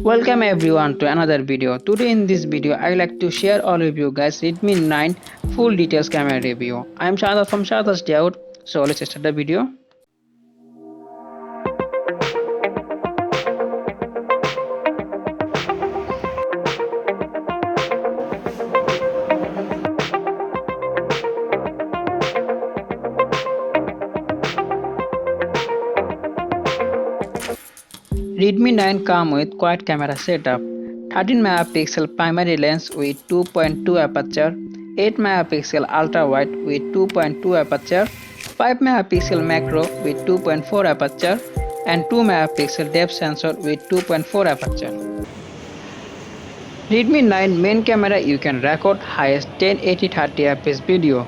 Welcome everyone to another video. Today in this video I like to share all of you guys Redmi 9 full details camera review. I am Shada from SHADAT'S Dayout. So let's start the video. Redmi 9 comes with quad camera setup, 13 megapixel primary lens with 2.2 aperture, 8 megapixel ultra wide with 2.2 aperture, 5 megapixel macro with 2.4 aperture and 2 megapixel depth sensor with 2.4 aperture. Redmi 9 main camera you can record highest 1080-30 fps video.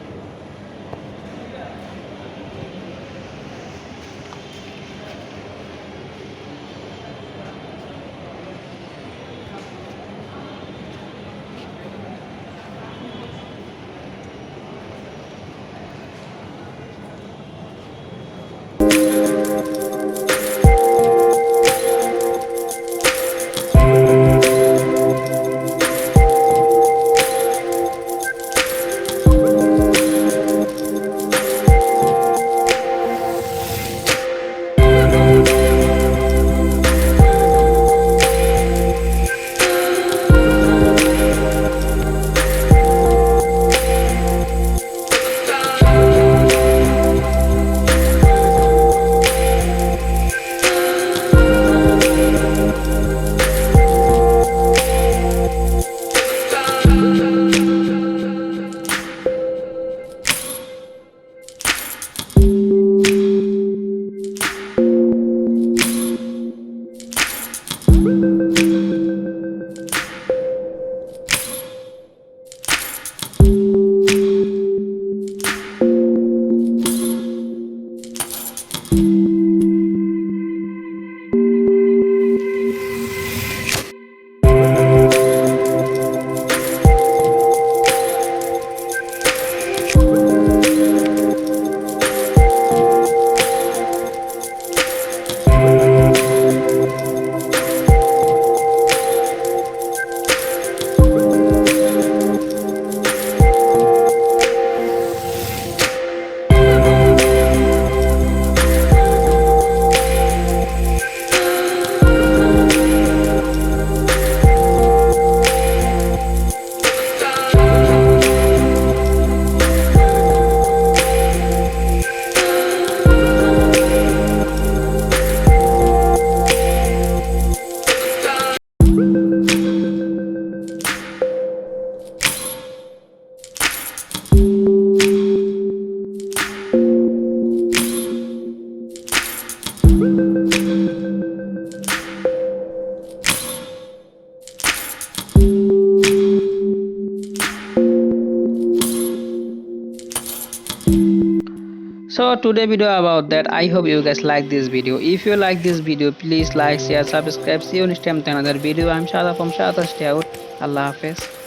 So today video about that. I hope you guys like this video. If you like this video, please like, share, subscribe. See you next time to another video. I'm Shada from SHADAT'S Dayout. Allah Hafiz.